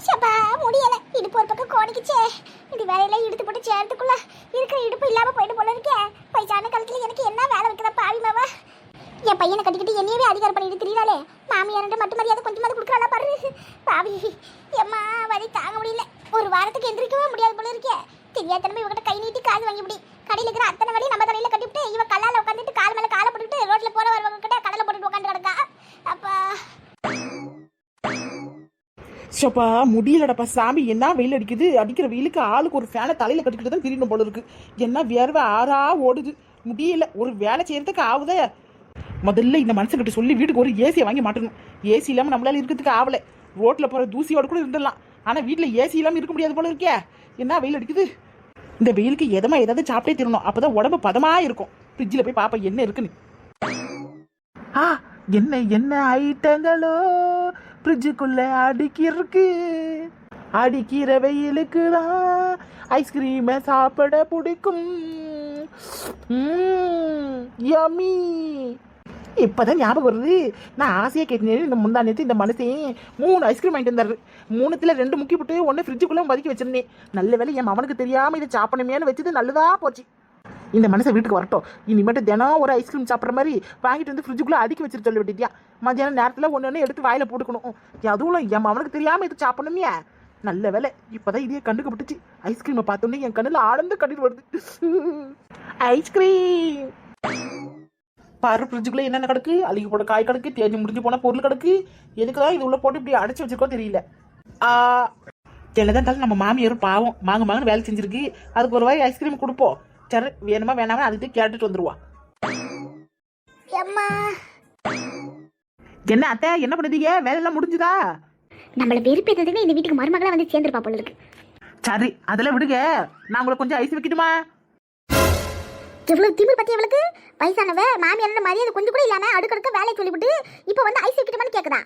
சப்பா முடியல, இடுப்பு ஒரு பக்கம் கோணிக்குச்சே. இந்த வேலையில இடுத்து போட்டு சேர்த்துக்குள்ள இருக்கிற இடுப்பு இல்லாம போயிட்டு போல இருக்கே. பைசான காலத்துல எனக்கு என்ன வேலை வைக்கிறா பாவி மாவா. என் பையனை கட்டிக்கிட்டு என்னையவே அதிகாரம் பண்ணிட்டு திரியாளே. மாமியார்ட்ட மட்டும் மரியாதை கொஞ்சமாவது கொடுக்குறாளா பாரு பாவி. எம்மா வலி தாங்க முடியல. ஒரு வாரத்துக்கு எந்திரிக்கவே முடியாது போல இருக்கே. தெரியாதனமே இவகிட்ட கை நீட்டி காசு வாங்கிவிடி. கடையில் இருக்கிற அத்தனை வழி நம்ம தலையில கட்டிவிட்டு இவ கல்லால உட்காந்துட்டு கால் மேல காலை போட்டுட்டு ரோட்ல போற வரவங்க கிட்ட கடலை போட்டுட்டு உட்காந்து கிடக்கா. அப்பா சப்பா முடியலடப்பா சாமி, என்ன வெயில் அடிக்குது. அடிக்கிற வெயிலுக்கு ஆளுக்கு ஒரு ஃபேனை தலையில கட்டிக்கிட்டு தான் திரியணும் போல இருக்கு. என்ன வேர்வை ஆறா ஓடுது. முடியல, ஒரு வேலை செய்யறதுக்கு ஆகுதே. முதல்ல இந்த மனுஷன்கிட்ட சொல்லி வீட்டுக்கு ஒரு ஏசியை வாங்கி மாட்டணும். ஏசி இல்லாம நம்மளால இருக்கிறதுக்கு ஆகல. ரோட்ல போற தூசியோட கூட இருந்துடலாம், ஆனா வீட்டுல ஏசி இல்லாம இருக்க முடியாது போல இருக்கே. என்ன வெயில் அடிக்குது. இந்த வெயிலுக்கு எதமா ஏதாவது சாப்பிட்டே தரணும், அப்பதான் உடம்பு பதமா இருக்கும். ஃப்ரிட்ஜில் போய் பாப்பா என்ன இருக்குன்னு. என்ன என்ன ஐட்டங்களோ ஃப்ரிட்ஜுக்குள்ள அடுக்கிருக்கு. அடிக்கிற வெயிலுக்கு தான் ஐஸ்கிரீமை சாப்பிட பிடிக்கும். யம்மி. இப்பதான் ஞாபகம் வருது, நான் ஆசையா கேட்டேன். இந்த முந்தா நேரத்து இந்த மனுஷன் 3 ஐஸ்கிரீம் வாங்கிட்டு வந்தாரு. 3த்துல 2 முக்கி போட்டு 1 ஃப்ரிட்ஜுக்குள்ள பதுக்கி வச்சிருந்தேன். நல்ல வேலை என் அவனுக்கு தெரியாம இதை சாப்பிடணுமேனு வச்சது நல்லதா போச்சு. இந்த மனுஷன் வீட்டுக்கு வரட்டும், இனிமேட்டு தினம் ஒரு ஐஸ்கிரீம் சாப்பிட்ற மாதிரி வாங்கிட்டு வந்து ஃப்ரிட்ஜுக்குள்ள அடுக்கி வச்சுட்டு சொல்லி விட்டுட்டியா. மத்தியானம் நேரத்தில் ஒன்று எடுத்து வாயில போட்டுக்கணும். அதுவும் என் அவனுக்கு தெரியாம இது சாப்பிடணுமே. நல்ல வேலை இப்பதான் இதையே கண்டுக்கப்பட்டுச்சு. ஐஸ்கிரீமை பார்த்தோன்னே என் கண்ணில் ஆழ்ந்து கண்ணீர் வருது. ஐஸ்கிரீம் பாரு, ஃப்ரிட்ஜுக்குள்ள என்னென்ன கிடக்கு. அழுகி போட காய் கிடக்கு, தேடி முடிஞ்சு போன பொருள் கிடக்கு. எதுக்குதான் இது உள்ள போட்டு இப்படி அடைச்சி வச்சிருக்கோ தெரியல. என்னதான் நம்ம மாமியாரும் பாவம் மாங்கன்னு வேலை செஞ்சிருக்கு. அதுக்கு ஒரு வாய் ஐஸ்கிரீம் கொடுப்போம். சரி, வேணுமா வேணாமா அதுக்கு கேட்டுட்டு வந்துருவா. என்ன அத்தை, என்ன பண்ணுதீங்க? வேலை எல்லாம் முடிஞ்சுதா? நம்மள வெறுப்பேற்றதுமே இந்த வீட்டுக்கு மருமகளா வந்து சேர்ந்துருப்பா போல இருக்கு. சரி, அதெல்லாம் விடுங்க. நான் உங்களுக்கு கொஞ்சம் ஐஸ் வைக்கட்டுமா? எவ்வளவு திமிர் பத்தி அவளுக்கு. வயசானவ மாமியாரோட மரியாதை கொஞ்சம் கூட இல்லாம அடுக்கடுக்க வேலையை சொல்லிவிட்டு இப்ப வந்து ஐஸ் வைக்கட்டுமான்னு கேக்குதா.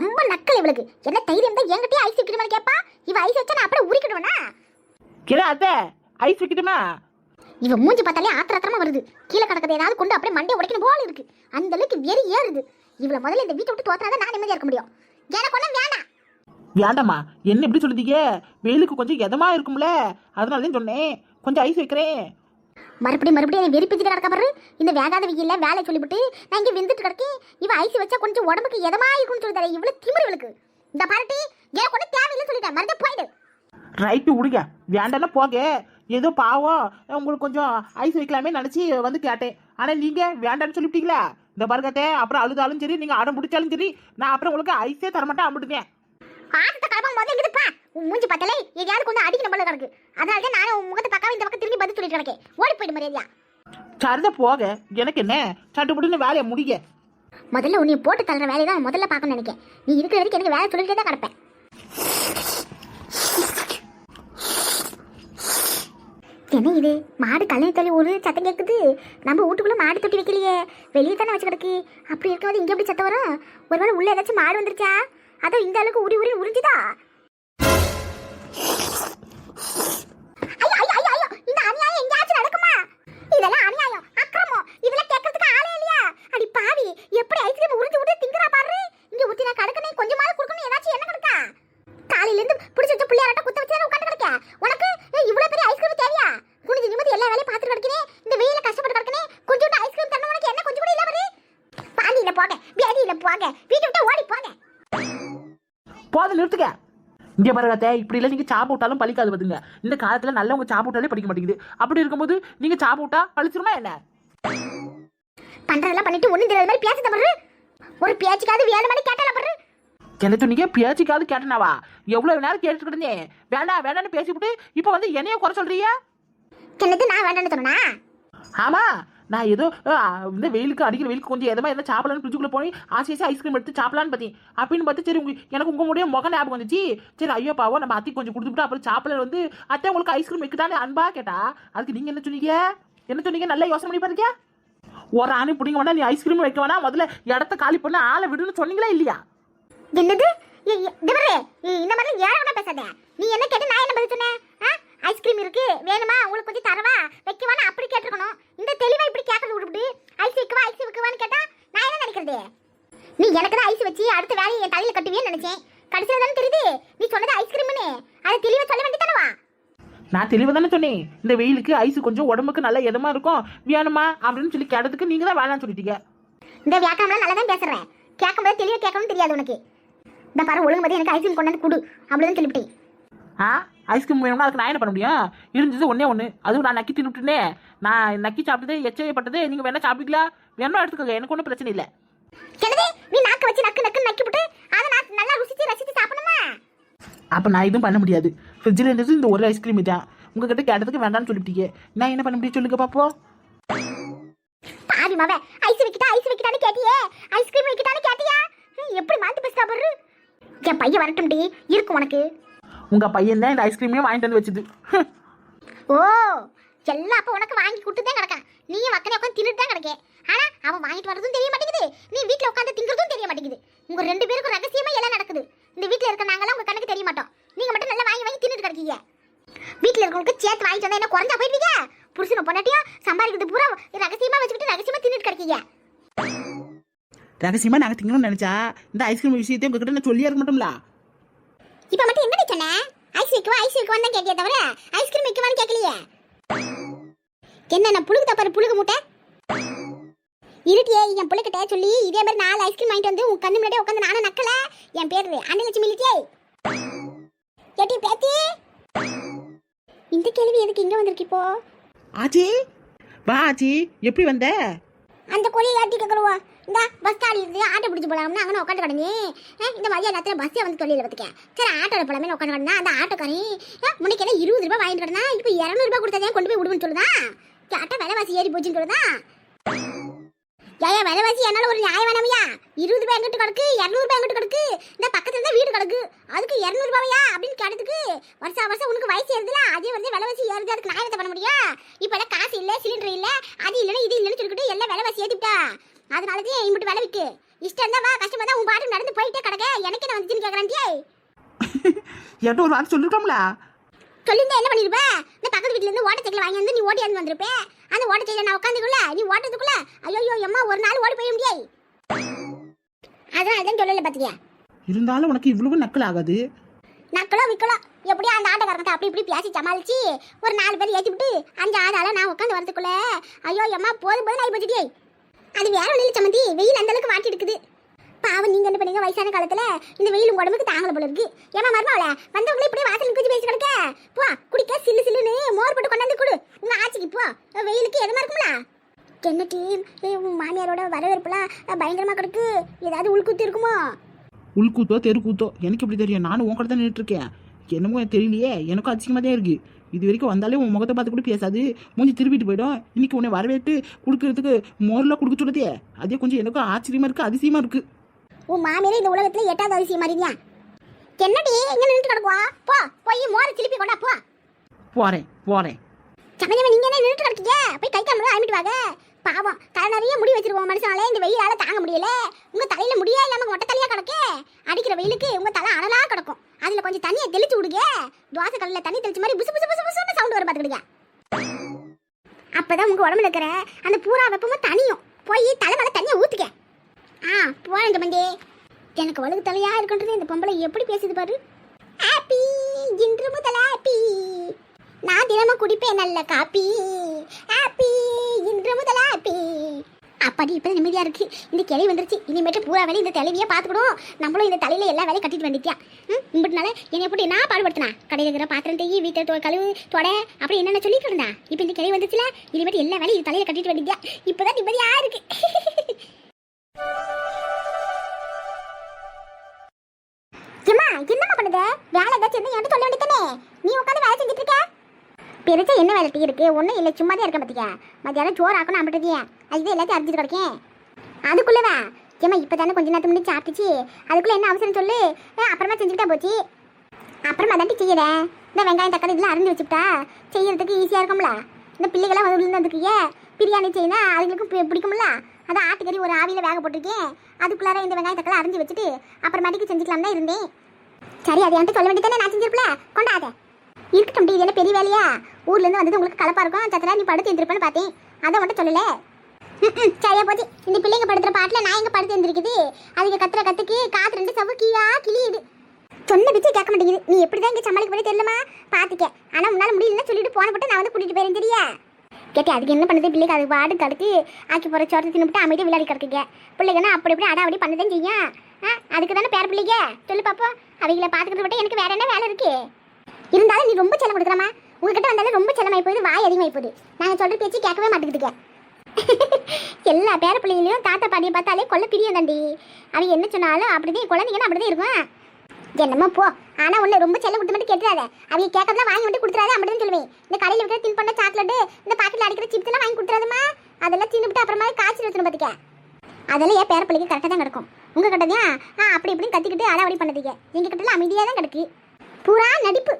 ரொம்ப நக்கல் இவளுக்கு. என்ன தைரியம் தான் என்கிட்டயே ஐஸ் வைக்கணுமான்னு கேப்பா. இவ ஐஸ் வச்சா நான் அப்படியே உரிக்கிடுவேனா? கிடா அத்தை, ஐஸ் வைக்கட்டுமா? இவ மூஞ்சி பார்த்தாலே ஆத்திரமா வருது. கீழே கிடக்கதை ஏதாவது கொண்டு அப்படியே மண்டையை உடைக்கணும் போல இருக்கு. அந்த அளவுக்கு வெறி ஏறுது. இவளை முதல்ல இந்த வீட்டை விட்டு தோத்தாதான் நான் நிம்மதியா இருக்க முடியும். எனக்கு ஒண்ணும் வேணாம். வேண்டாமா? என்ன எப்படி சொல்லுதீங்க? வெயிலுக்கு கொஞ்சம் எதமா இருக்கும்ல, அதனாலதான் சொன்னேன். கொஞ்சம் ஐஸ் வைக்கிறேன். மறுபடியும் வெறிப்பிச்சுட்டு கிடக்க பாரு. இந்த வேகாத வெயில்ல வேலை சொல்லிவிட்டு நான் இங்க வெந்துட்டு கிடக்கேன். இவ ஐஸ் வச்சா கொஞ்சம் உடம்புக்கு எதமா இருக்கும்னு சொல்லிட்டாரு. இவ்வளவு திமிரு இவளுக்கு. இந்த பாருட்டி எனக்கு ஒன்றும் தேவையில்லை சொல்லிட்டேன். மறுபடியும் போயிடு. ரைட்டு விடுங்க, வேண்டாம்னா போக. ஏதோ பாவம் உங்களுக்கு கொஞ்சம் ஐஸ் வைக்கலாமே நினைச்சி வந்து கேட்டேன். ஆனா நீங்க வேண்டான்னு சொல்லிவிட்டீங்களா? இந்த பாருங்கத்தே, அப்புறம் அழுதாலும் சரி, நீங்க அடம் பிடிச்சாலும் சரி, நான் அப்புறம் உங்களுக்கு ஐஸே தரமாட்டேன். அம்பிடுங்க. ஆட்டத்தை கலப்பா முதல்ல இங்கிட்டுப்பா. உன் மூஞ்சி பார்த்தாலே எங்கேயாவது கொஞ்சம் அடிக்கணும் போல கிடக்கு. அதனால தான் நானும் உன் முகத்தை பார்க்காம இந்த பக்கம் திரும்பி பதில் சொல்லிட்டு கிடக்கேன். ஓடி போயிடு மரியாதையா. சரிதான் போக. எனக்கு என்ன சட்டுப்பட்டுன்னு வேலையை முடிங்க. முதல்ல உன்னை போட்டு தள்ளுற வேலையை தான் முதல்ல பார்க்கணும்னு நினைக்கேன். நீ இருக்கிற வரைக்கும் எனக்கு வேலை சொல்லிட்டே தான் கிடப்பேன். என்ன இது மாடு கல்யாண தள்ளி ஒரு சத்தம் கேட்குது. நம்ம வீட்டுக்குள்ள மாடு தொட்டி வைக்கலையே, வெளியே தானே வச்சு கிடக்கு. அப்படி இருக்கும்போது இங்கே எப்படி சத்தம் வரும்? ஒருவேளை உள்ள ஏதாச்சும் மாடு வந்துருச்சா? அதோ இந்த அளவுக்கு உரி உறிஞ்சுதா? இந்த அநியாயம் எங்கேயாச்சும் நடக்குமா? இதெல்லாம் அநியாயம், அக்கிரமம். இதெல்லாம் கேட்கறதுக்கு ஆளே இல்லையா? அடி பாவி, எப்படி ஐஸ்கிரீம் உறிஞ்சு விட்டு திங்குறா பாரு. இங்க ஊத்தி நான் கடுக்கனே கொஞ்சமாவது கொடுக்கணும். ஏதாச்சும் என்ன கிடக்கா? காலையில இருந்து பிடிச்ச வச்ச பிள்ளையாரட்ட குத்த வச்சு உட்காந்து கிடக்க. உனக்கு இவ்வளவு பெரிய ஐஸ்கிரீம் தேவையா? குனிஞ்சு நிமித்தி எல்லா வேலையும் பார்த்துட்டு கிடக்கனே. இந்த வெயில கஷ்டப்பட்டு கிடக்கனே. கொஞ்சம் ஐஸ்கிரீம் தரணும். உனக்கு என்ன கொஞ்சம் கூட இல்ல பாரு. பாதியில போங்க, வியாதியில போங்க, வீட்டை விட்டு ஓடி போங்க. போதும், நிறுத்துக்க. இங்கே பாருங்க, இப்படி இல்லை. நீங்க சாப்பு விட்டாலும் பழிக்காது பார்த்துங்க. இந்த காலத்துல நல்லவங்க சாப்பு விட்டாலே படிக்க மாட்டேங்குது. அப்படி இருக்கும்போது நீங்க சாப்பு விட்டா பழிச்சிருமா என்ன? பண்றதெல்லாம் பண்ணிட்டு ஒண்ணு தெரியாத மாதிரி பேச தவறு. ஒரு பேச்சுக்காவது வேணுமானு கேட்டால பாரு. எனக்கு நீங்க பேச்சுக்காவது கேட்டனாவா? எவ்வளவு நேரம் கேட்டுட்டு இருந்தேன். வேண்டாம் வேண்டாம்னு பேசிவிட்டு இப்ப வந்து என்னைய குறை சொல்றீங்க. என்னது நான் வேண்டாம்னு சொன்னா? ஆமா, நான் ஏதோ இந்த வெயிலுக்கு அடிக்கிற வெயிலுக்கு கொஞ்சம் எதமா எதாவது சாப்பிடலான்னு ஃப்ரிட்ஜுக்குள்ள போய் ஆசையா ஐஸ்கிரீம் எடுத்து சாப்பிடலான்னு பார்த்தேன். அப்படின்னு பார்த்து சரி எனக்கு உங்க முடிய முக ஞாபகம் வந்துச்சு. சரி ஐயோ பாவோ நம்ம அத்தி கொஞ்சம் கொடுத்துட்டு அப்புறம் சாப்பிடல வந்து அத்தை உங்களுக்கு ஐஸ்கிரீம் வைக்கட்டான்னு அன்பா கேட்டா அதுக்கு நீங்க என்ன சொன்னீங்க? என்ன சொன்னீங்க? நல்லா யோசனை பண்ணி பாருங்க. ஒரு ஆணி பிடிங்க வேணா, நீ ஐஸ்கிரீம் வைக்க வேணா, முதல்ல இடத்த காலி பண்ண ஆளை விடுன்னு சொன்னீங்களா இல்லையா? என்னது இந்த மாதிரி ஏழவனா பேசாத. நீ என்ன கேட்டு நான் என்ன பதில் சொன்னேன்? ஐஸ்கிரீம் இருக்கு வேணுமா, உங்களுக்கு கொஞ்சம் தரவா வைக்கவானா அப்படி கேட்டிருக்கணும். இந்த தெளிவா இப்படி கேட்கறது விட்டுவிட்டு ஐஸ் வைக்கவான்னு கேட்டா நான் என்ன நினைக்கிறது? நீ எனக்கு தான் ஐஸ் வச்சு அடுத்த வேலையை என் தலையில கட்டுவேன்னு நினைச்சேன். கடைசியில தானே தெரியுது நீ சொன்னது ஐஸ்கிரீம்னு. அதை தெளிவா சொல்ல வேண்டியதானவா? நான் தெளிவாக தானே சொன்னேன், இந்த வெயிலுக்கு ஐஸ் கொஞ்சம் உடம்புக்கு நல்ல இதமா இருக்கும் வேணுமா அப்படின்னு சொல்லி கேட்டதுக்கு நீங்க தான் வேணாம்னு சொல்லிட்டீங்க. இந்த வியாக்கியானம்லாம் நல்லா தான் பேசுறேன். கேட்கும்போது தெளிவா கேட்கணும்னு தெரியாது உனக்கு. இந்த பாரு ஒழுங்கு போது எனக்கு ஐஸ்கிரீம் கொண்டாந்து கொடு அப்படின்னு சொல்லிவிட்டேன். ஐஸ்கிரீம் வேணும்னா அதுக்கு நான் என்ன பண்ண முடியும்? இருந்தது ஒன்னே ஒன்று, அதுவும் நான் நக்கி தின்னுட்டுனே. நான் நக்கி சாப்பிட்டது எச்சப்பட்டது. நீங்க வேணா சாப்பிட்டீங்களா? வேணுமா எடுத்துக்கோங்க, எனக்கு ஒன்றும் பிரச்சனை இல்லை. என்னது நீ நாக்கு வச்சு நக்கு நக்கு நக்கி விட்டு அதை நான் நல்லா ருசிச்சு ரசிச்சு சாப்பிடணுமா? அப்போ நான் எதுவும் பண்ண முடியாது. ஃப்ரிட்ஜில் இருந்தது இந்த ஒரு ஐஸ்கிரீம் தான். உங்ககிட்ட கேட்டதுக்கு வேண்டாம்னு சொல்லிட்டீங்க. நான் என்ன பண்ண முடியும் சொல்லுங்க பாப்போம். பாவி மாவே, ஐஸ் வைக்கிட்டான்னு கேட்டியே, ஐஸ்கிரீம் வைக்கிட்டான்னு கேட்டியா? எப்படி மாத்தி பேசுறா பாரு. என் பையன் வரட்டும் டி, இருக்கும் உனக்கு. உங்க பையன் தான் இந்த ஐஸ்கிரீமையும் வாங்கிட்டு வந்து வச்சுது. ஓ, எல்லாம் அப்ப உனக்கு வாங்கி கொடுத்து தான் கிடக்கான். நீயும் மக்களே உட்காந்து தின்னுட்டு தான் கிடக்கே. ஆனா அவன் வாங்கிட்டு வரதும் தெரிய மாட்டேங்குது, நீ வீட்டுல உட்காந்து திங்கிறதும் தெரிய மாட்டேங்குது. உங்க ரெண்டு பேருக்கும் ரகசியமா எல்லாம் நடக்குது. இந்த வீட்டுல இருக்க நாங்களாம் உங்க கண்ணுக்கு தெரிய மாட்டோம். நீங்க மட்டும் நல்லா வாங்கி வாங்கி தின்னுட்டு கிடக்கீங்க. வீட்டுல இருக்கவங்களுக்கு சேர்த்து வாங்கிட்டு வந்தா என்ன குறைஞ்சா போயிடுவீங்க? புருஷனை பொண்டாட்டியும் சம்பாதிக்கிறது பூரா ரகசியமா வச்சுக்கிட்டு ரகசியமா தின்னுட்டு கிடக்கீங்க. ரகசியமா நாங்க திங்கணும்னு நினைச்சா இந்த ஐஸ்கிரீம் விஷயத்தை உங்ககிட்ட நான் சொல்லியே இருக்க மாட்டோம்ல. இப்ப மட்டும் என்ன சொன்ன? ஐஸ் வைக்கவா தான் கேட்டியே தவிர ஐஸ்கிரீம் வைக்கவான்னு கேட்கலையே. என்ன நான் புழுகு தப்பாரு புழுகு மூட்டை இருட்டியே. என் புள்ளைகிட்ட சொல்லி இதே மாதிரி 4 ஐஸ்கிரீம் வாங்கிட்டு வந்து உன் கண்ணு முன்னாடியே உட்காந்து நானும் நக்கல. என் பேரு அன்னலட்சுமி இல்லிட்டியே. ஏட்டி பேத்தி, இந்த கேள்வி எதுக்கு இங்க வந்திருக்கு இப்போ? ஆச்சி வா ஆச்சி, எப்படி வந்த? அந்த கோழியை ஏட்டி கேட்கறவா? இந்த பஸ் ஸ்டாண்ட் இருந்து ஆட்டோ பிடிச்சி போலாம்னு அங்கே உட்காந்து கிடந்து இந்த மதிய நேரத்தில் பஸ்ஸே வந்து தொழில பார்த்துக்கேன். சரி ஆட்டோவில் போலாமே உட்காந்து கிடந்தா அந்த ஆட்டோக்காரி முன்னைக்கு 20 ரூபாய் வாங்கிட்டு கிடந்தா, இப்போ 200 ரூபாய் கொடுத்தா கொண்டு போய் விடுவேன்னு சொல்லுதான். கேட்டா விலைவாசி ஏறி போச்சுன்னு சொல்லுதான். ஏன் விலைவாசி என்னால ஒரு நியாயம் வேணாமையா? 20 ரூபாய் எங்கிட்ட கிடக்கு, 200 ரூபாய் எங்கிட்ட கிடக்கு, இந்த பக்கத்துல தான் வீடு கிடக்கு, அதுக்கு 200 ரூபாயா அப்படின்னு கேட்டதுக்கு வருஷம் உனக்கு வயசு ஏறுதுல அதே வந்து விலைவாசி ஏறுது, அதுக்கு நான் என்ன பண்ண முடியும்? இப்போ எல்லாம் காசு இல்லை, சிலிண்டர் இல்லை, அது இல்லைன்னு இது இல்லைன்னு சொல்லிக்கிட்டு எல்லாம் விலைவாசி ஏற்றிவிட்டா. அதனாலதான் இம்பிட்டு விலை விற்கு இஷ்டம் இருந்தா வா, கஷ்டமா தான் உன் பாட்டு நடந்து போயிட்டே கிடக்க. எனக்கு என்ன வந்துச்சுன்னு கேட்கறான்டியே. என்கிட்ட ஒரு வார்த்தை சொல்லிருக்கோம்ல. சொல்லிருந்தா என்ன பண்ணிருப்ப? இந்த பக்கத்து வீட்டுல இருந்து ஓட்டச்சைக்கில் வாங்கி வந்து நீ ஓடி வந்து வந்திருப்ப. அந்த ஓட்டச்சைக்கில் நான் உட்காந்துக்குள்ள நீ ஓட்டத்துக்குள்ள ஐயோ அம்மா ஒரு நாள் ஓடி போய் முடியாது. அதனாலதான் சொல்லல பாத்தியா. இருந்தாலும் உனக்கு இவ்வளவு நக்கல் ஆகாது. நக்கலோ விக்கலோ எப்படியா அந்த ஆட்டக்காரங்க அப்படி இப்படி பேசி சமாளிச்சு ஒரு 4 பேர் ஏற்றி விட்டு 5 ஆளால நான் உட்காந்து வரதுக்குள்ள ஐயோ அம்மா போதும் ஆகி போச்சுட்டே. அது வேற ஒன்றும் சம்மந்தி, வெயில் அந்த அளவுக்கு வாட்டி இருக்குது. பாவம் நீங்க என்ன பண்ணீங்க? வயசான காலத்துல இந்த வெயில் உங்க உடம்புக்கு தாங்கல போல இருக்கு. ஏமா மருமாவள வந்தவங்களே இப்படியே வாசல் குச்சி பேசி கிடக்க. போ குடிக்க சில்லு சில்லுன்னு மோர் போட்டு கொண்டாந்து கொடு உங்க ஆச்சிக்கு. போ வெயிலுக்கு எதுமா இருக்கும்ல. என்ன டீம் உன் மாமியாரோட வரவேற்புலாம் பயங்கரமா கிடக்கு. ஏதாவது உள்குத்து இருக்குமோ? உள்கூத்தோ தெருக்கூத்தோ எனக்கு எப்படி தெரியும்? நானும் உன் கூட தான் நின்றுட்டு இருக்கேன். என்னமோ தெரியலையே, எனக்கும் அதிசயமா தான் இருக்கு. இது வரைக்கும் வந்தாலே உன் முகத்தை பார்த்து கூட பேசாது, மூஞ்சி திருப்பிட்டு போயிடும். இன்னைக்கு உன்னை வரவேற்று கொடுக்கறதுக்கு மோரில் கொடுக்க சொல்லுதே, அதே கொஞ்சம் எனக்கும் ஆச்சரியமா இருக்கு, அதிசயமா இருக்கு. உன் மாமியாரே இந்த உலகத்துல 8வது அதிசயம் மாதிரியா? என்னடி இங்க நின்றுட்டு கிடக்குவா? போ போய் மோரை திருப்பி கொண்டா. போ போறேன். சமயமா நீங்க என்ன நின்றுட்டு கிடக்கீங்க? போய் கை கால் அமிட்டு வாங்க. பாவம் தலை நிறைய முடி வச்சிருவோம் மனுஷனாலே இந்த வெயிலால தாங்க முடியல. உங்க தலையில முடியா இல்லாம மொட்டை தலையா கிடக்கே. அடிக்கிற வெயிலுக்கு உங்க தலை அனலா கிடக்கும். அதுல கொஞ்சம் தண்ணியை தெளிச்சு விடுங்க. தோசை கல்லில் தண்ணி தெளிச்ச மாதிரி புசு புசு புசு புசுன்னு சவுண்ட் வர பார்த்துக்கிடுங்க. அப்பதான் உங்க உடம்புல இருக்கிற அந்த பூரா வெப்பமும் தனியும் போய் தலை மேல தண்ணியை ஊத்துக்க. போறேன் சம்பந்தி. எனக்கு வலுக்கு தலையா இருக்குன்றது இந்த பொம்பளை எப்படி பேசுது பாரு. ஹாப்பி இன்று முதல் ஹாப்பி, நான் தினமும் குடிப்பேன் நல்ல காப்பி. ஹாப்பி இன்று முதல் ஹாப்பி. அப்பாடி இப்போ நிம்மதியா இருக்கு. இந்த கிளை வந்துருச்சு. இனிமேட்டு பூரா வேலை இந்த தலைவியே பார்த்துக்கிடும். நம்மளும் இந்த தலையில எல்லா வேலையும் கட்டிட்டு வந்துட்டியா. இப்படினால என்னை எப்படி நான் பாடுபடுத்தினா? கடையில் இருக்கிற பாத்திரம் தேய், வீட்டை கழுவு தொட அப்படி என்னென்ன சொல்லிட்டு இருந்தா. இப்போ இந்த கிளை வந்துச்சுல, இனிமேட்டு எல்லா வேலையும் தலையில கட்டிட்டு வந்துட்டியா. இப்போதான் நிம்மதியா இருக்கு. என்னம்மா பண்ணுது? வேலை ஏதாச்சும் என்கிட்ட சொல்ல வேண்டியதானே? நீ உட்காந்து வேலை செஞ்சுட்டு இருக்க. பெருசா என்ன வேலை இருக்கு? ஒன்றும் இல்லை, சும்மா தான் இருக்கேன் பார்த்தியா. மத்தியானம் சோறு ஆக்கணும் அம்பிட்டதே, அதுதான் எல்லாத்தையும் அரைச்சிட்டு கிடைக்கேன். அதுக்குள்ளதான் ஏமா இப்போ தானே கொஞ்ச நேரத்துக்கு முன்னாடி சாப்பிட்டுச்சு. அதுக்குள்ளே என்ன அவசரம் சொல்லு. அப்புறமா செஞ்சுக்கிட்டா போச்சு. அப்புறமா தாண்டி செய்யறேன். இந்த வெங்காயம் தக்காளி இதெல்லாம் அரிஞ்சு வச்சுக்கிட்டா செய்யறதுக்கு ஈஸியாக இருக்கும்ல. இந்த பிள்ளைகளாம் வந்துருக்கீங்க, பிரியாணி செய்யினா அதுங்களுக்கும் பிடிக்கும்ல. அதான் ஆட்டுக்கறி ஒரு ஆவியில் வேக போட்டிருக்கேன். அதுக்குள்ளார இந்த வெங்காயம் தக்காளி அரிஞ்சு வச்சுட்டு அப்புறமாட்டிக்கு செஞ்சுக்கலாம் தான் இருந்தேன். சரி அதை என்கிட்ட சொல்ல வேண்டியதானே, நான் செஞ்சிருப்பல. கொண்டாத இருக்கட்டும். இது என்ன பெரிய வேலையா? ஊர்லேருந்து வந்தது உங்களுக்கு கலப்பா இருக்கும். சத்தரா நீ படுத்து எழுந்திருப்பேன்னு பார்த்தேன், அதை மட்டும் சொல்லலை. சரியா போச்சு. இந்த பிள்ளைங்க படுத்துற பாட்டில் நான் எங்கே படுத்து எழுந்திருக்குது? அதுக்கு கத்துற கத்துக்கு காற்று 2 சவு கீழா கிளியுது. சொன்ன பிச்சை கேட்க மாட்டேங்குது. நீ எப்படிதான் இங்க சமாளிக்க போறே தெரியலமா, பாத்துக்க. ஆனா உன்னால முடியலன்னு சொல்லிட்டு போன போட்டு நான் வந்து கூட்டிட்டு போறேன் சரியா? கேட்டி அதுக்கு என்ன பண்ணுது பிள்ளைக்கு, அது வாடு கடுக்கு ஆக்கி போற சோரத்தை தின்னுட்டு அமைதியாக விளையாடி கிடக்குங்க. பிள்ளைங்கன்னா அப்படி இப்படி அடாவடி பண்ணதான் செய்யும். அதுக்கு தானே பேர பிள்ளைங்க சொல்லு பாப்போம். அவங்கள பார்த்துக்கிட்டு விட்டு எனக்கு வேற என்ன வேலை இருக்கு? இருந்தாலும் நீ ரொம்ப செல்லம் கொடுக்குறமா, உங்ககிட்ட வந்தாலும் ரொம்ப செல்லமாயி போகுது, வாய் அதிகமாகி போகுது. நாங்கள் சொல்கிற பேச்சு கேட்கவே மாட்டேங்குதுங்க. எல்லா பேர பிள்ளைங்களையும் தாத்தா பாட்டியை பார்த்தாலே கொல்ல பிரியம் தாண்டி. அவங்க என்ன சொன்னாலும் அப்படிதான் குழந்தைங்கன்னா அப்படிதான் இருக்கும். என்னம்மா போ. ஆனா ஒண்ணு ரொம்ப செல்ல கொடுத்து மட்டும் கேட்டுறாத. அவங்க கேட்கறதெல்லாம் வாங்கி மட்டும் கொடுத்துறாது அப்படிதான் சொல்லுவேன். இந்த கடையில் இருக்கிற தின் பண்ண சாக்லேட், இந்த பாக்கெட்ல அடிக்கிற சிப்ஸ் எல்லாம் வாங்கி கொடுத்துறாதுமா. அதெல்லாம் தின்னுபிட்டு அப்புறமா காய்ச்சல் எடுத்துன்னு பார்த்துக்க. அதெல்லாம் என் பேர பிள்ளைக்கு கரெக்டாக தான் கிடக்கும். உங்க கிட்டதான் அப்படி இப்படின்னு கத்திக்கிட்டு அடாவடி பண்ணதுங்க. எங்க கிட்ட அமைதியாக தான் கிடக்கு, பூரா நடிப்பு.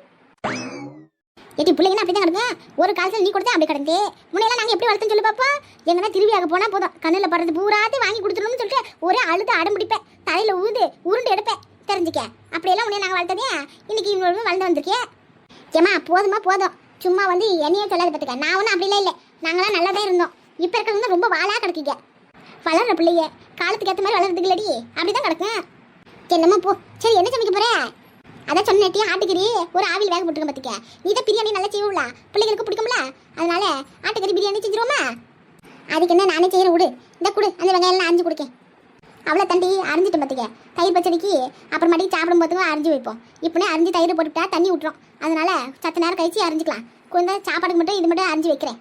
எட்டி பிள்ளைங்கன்னா அப்படி தான் கிடக்கும். ஒரு காலத்தில் நீ கொடுத்தா அப்படி கிடந்து முன்னையெல்லாம் நாங்கள் எப்படி வளர்த்துன்னு சொல்லி பார்ப்போம். எங்கன்னா திருவிழாக்கு போனால் போதும், கண்ணில் படுறது பூராத்தையும் வாங்கி கொடுத்துடணும்னு சொல்லிட்டு ஒரே அழுது அடம் பிடிப்பேன், தலையில் ஊது உருண்டு எடுப்பேன் தெரிஞ்சுக்க. அப்படியெல்லாம் உடனே நாங்கள் வளர்த்ததே இன்னைக்கு இவங்க வளர்ந்து வந்திருக்கேன். ஏமா போதுமா போதும், சும்மா வந்து என்னையே சொல்லாது பார்த்துக்க. நான் ஒன்றும் அப்படிலாம் இல்லை, நாங்களாம் நல்லா தான் இருந்தோம். இப்போ இருக்கிறவங்க ரொம்ப வாழாக கிடக்குங்க. வளர்ற பிள்ளைய காலத்துக்கு ஏற்ற மாதிரி வளர்றதுக்கு இல்லடி, அப்படி தான் கிடக்கும். என்னம்மா போ. சரி என்ன சமைக்க போற? அதான் சொன்னேட்டி ஆட்டுக்கறி ஒரு ஆவியில் வேக போட்டுருக்க பார்த்துக்க. நீ தான் பிரியாணி நல்லா செய்வோம்ல, பிள்ளைகளுக்கு பிடிக்கும்ல, அதனால ஆட்டுக்கறி பிரியாணி செஞ்சிருவோமா? அதுக்கு என்ன நானே செய்கிறேன் விடு. இந்த கொடு, அந்த வெங்காயம் அரிஞ்சு கொடுக்கேன். அவ்வளோ தண்டி அரிஞ்சிட்டு பார்த்துக்க. தயிர் பச்சடிக்கு அப்புறமாட்டி சாப்பிடும் போதும் அரிஞ்சு வைப்போம். இப்போனே அரிஞ்சு தயிர் போட்டுவிட்டா தண்ணி விட்டுரும். அதனால சத்து நேரம் கழிச்சு அரிஞ்சிக்கலாம். கொஞ்சம் சாப்பாடுக்கு மட்டும் இது மட்டும் அரிஞ்சு வைக்கிறேன்.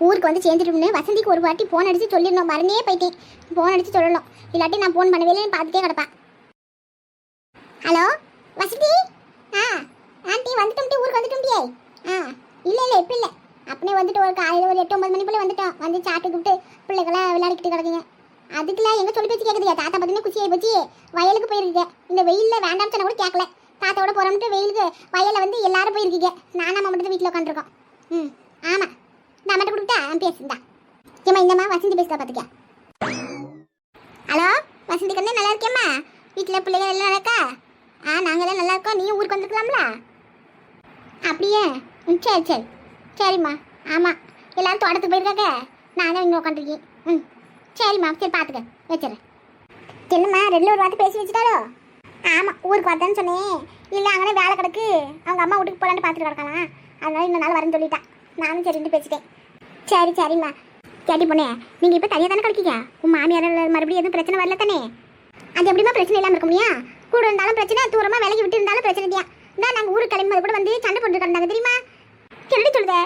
ஊருக்கு வந்து சேர்ந்துட்டோம்னு வசந்திக்கு ஒரு வாட்டி ஃபோன் அடித்து சொல்லிடணும். மறந்தே போயிட்டேன். ஃபோன் அடித்து சொல்லணும், இல்லாட்டி நான் ஃபோன் பண்ணவே இல்லைன்னு பார்த்துட்டே கிடப்பேன். ஹலோ வசந்தி. ஆண்டி வந்துட்டோம்டி, ஊருக்கு வந்துட்டோம்டியே. இல்லை இப்போ இல்லை, அப்படியே வந்துட்டு ஒரு காலையில் ஒரு 8-9 மணி போல வந்துட்டோம். வந்து சாப்பிட்டு கூப்பிட்டு பிள்ளைகளாம் விளையாடிக்கிட்டு கிடக்குங்க. அதுக்குலாம் எங்க சொல்லி பேச்சு கேட்குதுங்க. தாத்தா பார்த்தீங்கன்னா குச்சியை வச்சு வயலுக்கு போயிருக்கீங்க. இந்த வெயிலில் வேண்டாம்னு சொன்னா கூட கேட்கல. தாத்தாவோட போகிறோம்ட்டு வெயிலுக்கு வயலில் வந்து எல்லாரும் போயிருக்கீங்க. நானும் அம்மா மட்டும் வீட்டில் உட்காந்துருக்கோம். ஆமாம், இந்த அம்மாட்ட கொடுத்தா பேசுந்தா. ஏம்மா இந்தம்மா வசந்தி பேசுதா பார்த்துக்க. ஹலோ வசந்தி கண்ணே, நல்லா இருக்கேம்மா? வீட்டில் பிள்ளைகள் எல்லாம் நல்லா இருக்கா? நாங்களாம் நல்லா இருக்கோம். நீயும் ஊருக்கு வந்துருக்கலாம்ல? அப்படியே சரி சரி சரிம்மா. ஆமாம் எல்லாரும் தோட்டத்துக்கு போயிருக்காங்க, நான் தான் இங்கே உட்காந்துருக்கேன். சரிம்மா சரி பார்த்துக்க வச்சுறேன். என்னம்மா ரெண்டு ஒரு வார்த்தை பேசி வச்சுட்டாலோ? ஆமாம் ஊருக்கு வரதான்னு சொன்னேன். இல்லை அங்கே வேலை கிடக்கு, அவங்க அம்மா வீட்டுக்கு போகலான்னு பார்த்துட்டு கிடக்கலாம். அதனால இன்னும் நாள் வரேன்னு சொல்லிட்டான். நானும் சரின்னு பேசிட்டேன். சரி சரிம்மா. கேட்டி பொண்ணே, நீங்கள் இப்போ தனியாக தானே கிடைக்கீங்க? உன் மாமியார் மறுபடியும் எதுவும் பிரச்சனை வரல தானே? அது எப்படிமா பிரச்சனை இல்லாமல் இருக்க முடியும்? கூட இருந்தாலும் பிரச்சனை, தூரமாக விலகி விட்டு இருந்தாலும் பிரச்சனை இல்லையா? தான் நாங்கள் ஊருக்கு கிளம்பி கூட வந்து சண்டை போட்டு கிடந்தாங்க தெரியுமா? என்னடி சொல்லுதே?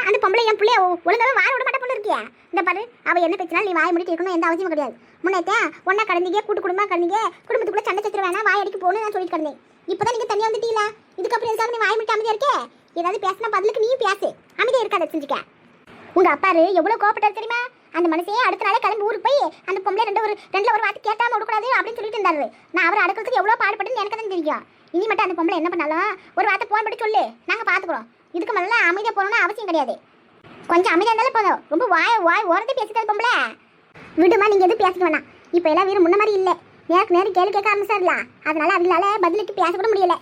அந்த பொம்பளை என் பிள்ளைய ஒழுங்காவே வாழ விட மாட்டே பொண்ணு இருக்கியா? இந்த பாரு, அவள் என்ன பேசினாலும் நீ வாய் முடிட்டு இருக்கணும், எந்த அவசியமும் கிடையாது. முன்னேற்ற ஒன்றா கடந்தீங்க, கூட்டு குடும்பமாக கடந்தீங்க, குடும்பத்துக்குள்ளே சண்டை சத்திர வேணா, வாய் அடிக்க போகணும்னு நான் சொல்லிட்டு கிடந்தேன். இப்போ தான் நீங்கள் தனியாக வந்துட்டீங்களா? இதுக்கப்புறம் எதுக்காக நீ வாய் முடிட்டு அமைதியாக இருக்கே? ஏதாவது பேசினா பதிலுக்கு நீயும் பேசு, அமைதியாக இருக்காத செஞ்சுக்க. உங்கள் அப்பாரு எவ்வளோ கோபப்பட்டார் தெரியுமா? அந்த மனுஷன் அடுத்த நாளே கிளம்பி ஊருக்கு போய் அந்த பொம்பளை ரெண்டுல ஒரு வார்த்தை கேட்டாமல் விடக்கூடாது அப்படின்னு சொல்லிட்டு இருந்தாரு. நான் அவர் அடக்கிறதுக்கு எவ்வளோ பாடுபட்டுன்னு எனக்கு தான் தெரியும். இனி மட்டும் அந்த பொம்பளை என்ன பண்ணாலும் ஒரு வார்த்தை போன் பண்ணி சொல்லு, நாங்கள் பார்த்துக்குறோம். இதுக்கு மேலே அமைதியாக போகணும்னு அவசியம் கிடையாது. கொஞ்சம் அமைதியாக இருந்தாலும் போதும். ரொம்ப வாய் ஓரத்தை பேசிட்டாரு பொம்பளை. விடுமா, நீங்கள் எதுவும் பேசிட்டு வேணாம். இப்போ எல்லாம் வீடு முன்ன மாதிரி இல்லை, நேருக்கு நேரம் கேள்வி கேட்க ஆரம்பிச்சாருல, அதனால அவங்களால பதிலுக்கு பேசக்கூட முடியல.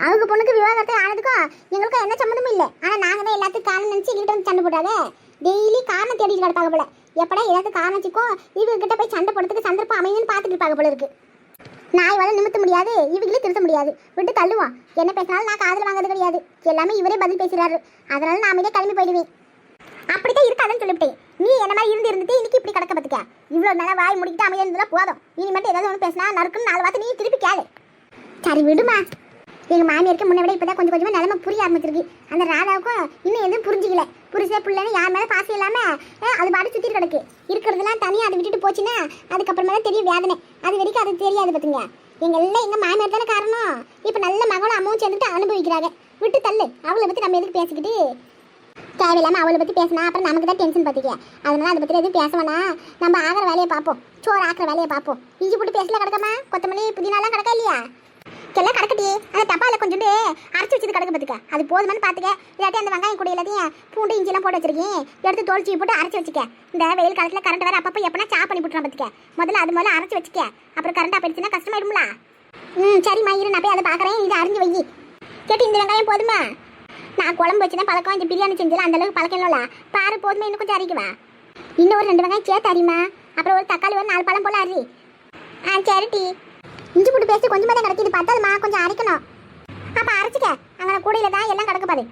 அவங்க பொண்ணுக்கு விவாகரத்தை ஆனதுக்கும் எங்களுக்கும் எந்த சம்மந்தமும் இல்லை. ஆனால் நாங்கள் தான் எல்லாத்துக்கும் காரணம் நினச்சி எங்கள்கிட்ட வந்து சண்டை போட்டாங்க. டெய்லி காரணம் தேடிட்டு கிடப்பாங்க போல. எப்படா ஏதாவது காரணச்சிக்கும் இவங்ககிட்ட போய் சண்டை போடுறதுக்கு சந்தர்ப்பம் அமையுன்னு பார்த்துட்டு இருப்பாங்க போல இருக்கு. நாய் வள நிமித்த முடியாது, இவங்களே திருத்த முடியாது, விட்டு தள்ளுவோம். என்ன பேசினாலும் நான் காதில் வாங்குறது கிடையாது. எல்லாமே இவரே பதில் பேசுறாரு. அதனால நான் அமைதியாக கிளம்பி போயிடுவேன். அப்படித்தான் இருக்காதுன்னு சொல்லிவிட்டேன். நீ என்ன மாதிரி இருந்துட்டு இன்னைக்கு இப்படி கிடக்க பார்த்துக்க. இவ்வளோ நல்லா வாய் முடிக்கிட்டு அமைதியாக இருந்ததுலாம் போதும். இனி மட்டும் ஏதாவது ஒன்று பேசினா நறுக்குன்னு 4 வார்த்தை நீ திருப்பி கேளு. சரி விடுமா. எங்கள் மாமியாருக்கு முன்ன விட இப்போ தான் கொஞ்சம் கொஞ்சமாக நிலைமை புரிய ஆரம்பிச்சிருக்கு. அந்த ராதாவுக்கும் இன்னும் எதுவும் புரிஞ்சிக்கல. புரிசே பிள்ளைன்னு யார் மேலே பாசம் இல்லாமல் அது பாட்டு சுற்றிட்டு கிடக்கு. இருக்கிறதுலாம் தனியாக அதை விட்டுட்டு போச்சுன்னா அதுக்கப்புறமே தான் தெரியும் வேதனை. அது வரைக்கும் அது தெரியாது பார்த்துங்க. எங்கள் எல்லாம் எங்கள் மாமியார் தானே காரணம். இப்போ நல்ல மகளும் அம்மாவும் சேர்ந்துட்டு அனுபவிக்கிறாங்க. விட்டு தள்ளு. அவளை பற்றி நம்ம எதுக்கு பேசிக்கிட்டு? தேவையில்லாமல் அவளை பற்றி பேசினா அப்புறம் நமக்கு தான் டென்ஷன் பார்த்துக்க. அதனால அதை பற்றி எதுவும் பேசவேனா. நம்ம ஆகிற வேலையை பார்ப்போம், சோறு ஆக்கிற வேலையை பார்ப்போம். இஞ்சி போட்டு பேசல கிடக்காமா? கொத்தமல்லி புதினாலாம் கிடக்கா இல்லையா? எல்லாம் கிடக்கட்டி. அந்த டப்பாவில் கொஞ்சோண்டு அரைச்சி வச்சது கிடக்கு பார்த்துக்க. அது போதுமானு பார்த்துக்க. இல்லாட்டி அந்த வெங்காயம் கூட எல்லாத்தையும் பூண்டு இஞ்சிலாம் போட்டு வச்சிருக்கேன். எடுத்து தோல்ச்சி போட்டு அரைச்சி வச்சுக்க. இந்த வெயில் காலத்தில் கரண்ட் வேறு அப்பப்போ எப்போனா சாப் பண்ணி போட்டுறான் பார்த்துக்க. முதல்ல அரைச்சி வச்சுக்க. அப்புறம் கரண்ட் போயிடுச்சுன்னா கஷ்டமாயிடும்ல. சரிம்மா இரு, நான் போய் அதை பார்க்குறேன். இதை அரிஞ்சு வை. கேட்டு இந்த வெங்காயம் போதுமா? நான் குழம்பு வச்சுதான் பழக்கம். இந்த பிரியாணி செஞ்சல அந்தளவுக்கு பழக்கம் இல்லைல்ல. பாரு போதுமா, இன்னும் கொஞ்சம் அரிக்குவா. இன்னும் ஒரு 2 வெங்காயம் சேர்த்து அரிமா. அப்புறம் ஒரு தக்காளி ஒரு 4 பழம் போல அரி. சரிட்டி. இஞ்சி போட்டு பேசி கொஞ்சம் தான் கிடக்குது பத்தாதுமா கொஞ்சம் அரைக்கணும் அப்ப அரைச்சிக்க அங்கே கூடையில தான் எல்லாம் கிடக்கு பாரு